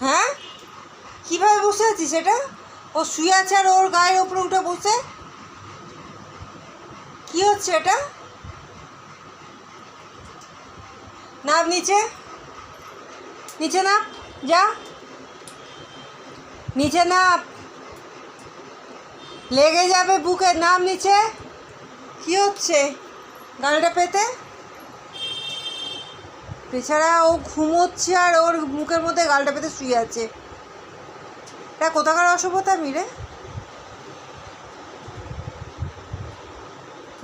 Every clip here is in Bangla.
হ্যাঁ, কীভাবে বসে আছিস? এটা ও শুয়ে আছে আর ওর গায়ের ওপরে উঠে বসে কি হচ্ছে এটা? নাপ নিচে, নিচে নাপ, যা নিচে নাপ, লেগে যাবে বুকে, নাম নিচে। কি হচ্ছে? গালটা পেতে বেচারা ও ঘুমোচ্ছে আর ওর মুখের মধ্যে গালটা পেতে শুয়ে আছে। এটা কোথাকার অসভ্যতা মিরে?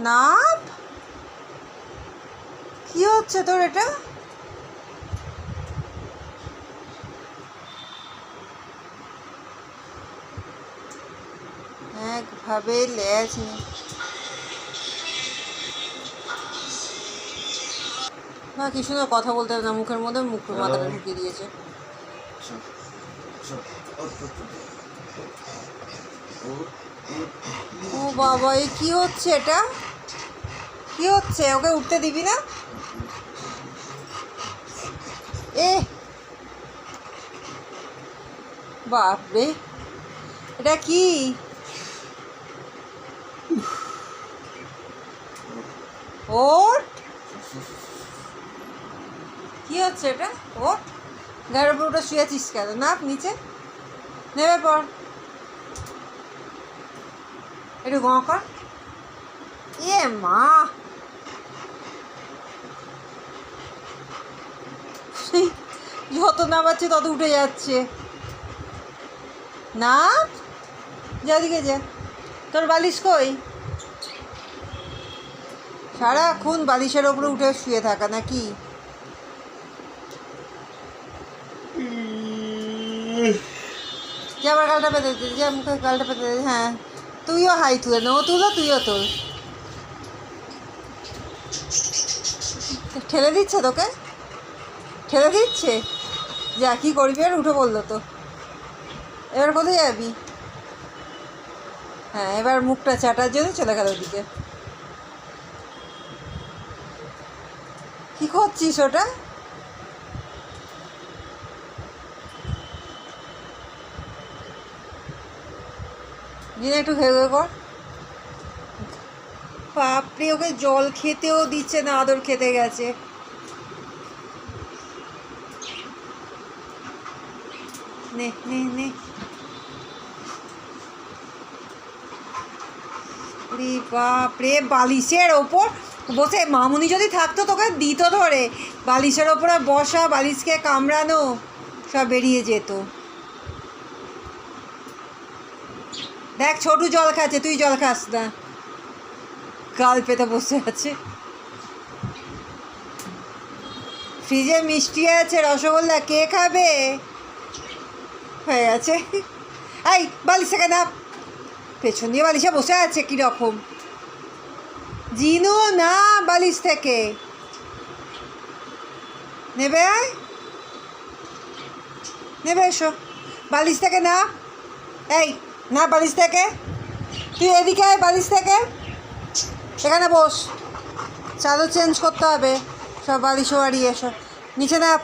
নাপ, কি হচ্ছে তোর এটা? একভাবে ল্যাজ না, কি সুন্দর কথা বলতে হবে না, মুখের মধ্যে মুখ মাথাটা ঢুকিয়ে দিয়েছে। ও বাবা, এই কি হচ্ছে এটা? কি হচ্ছে? ওকে উঠতে দিবি না? এ বাপরে, এটা কি? ওর কি হচ্ছে এটা? ওর গায়ের উপর ওটা শুয়েছিস কেন? নাপ নিচে, নেবে পর, একটু গঁ কর। এ মা, যত নামাচ্ছে তত উঠে যাচ্ছে। নাপ, যাদিকে যা। তোর বালিশ কই? সারাক্ষণ বালিশের ওপরে উঠে শুয়ে থাকা নাকি? যে আবার গালটা পেতে দে, যে মুখে গালটা পেতে দে। হ্যাঁ, তুইও হাই তুলে নে, ও তুলো, তুইও তোল। ঠেলে দিচ্ছে তোকে, ঠেলে দিচ্ছে। যা, কী করবি আর? উঠে বললো তো। এবার কোথায় যাবি? হ্যাঁ, এবার মুখটা চাটার জন্য চলে গেল ওদিকে। কী করছিস ওটা? দিনে একটু ঘেউ কর। বাপরে, ওকে জল খেতেও দিচ্ছে না, আদর খেতে গেছে। নে নে নে, বাপরে, বালিশের ওপর বসে। মামুনি যদি থাকতো তোকে দিত ধরে, বালিশের ওপরে বসা, বালিশকে কামড়ানো, সব বেরিয়ে যেত। দেখ, ছোটু জল খাচ্ছে, তুই জল খাস না, গাল পেতে বসে আছে। ফ্রিজে মিষ্টি আছে, রসগোল্লা, কে খাবে? হয়ে গেছে। এই বালিশ থেকে না, পেছন দিয়ে বালিশে বসে আছে কীরকম। জিনু না, বালিশ থেকে নেবে, আয় নেবে, এসো বালিশ থেকে না। এই না, বালিশ থেকে, তুই এদিকে আয়, বালিশ থেকে এখানে বস। চাদর চেঞ্জ করতে হবে, সব বালিশও হারিয়ে এসো, নিচে নাপ।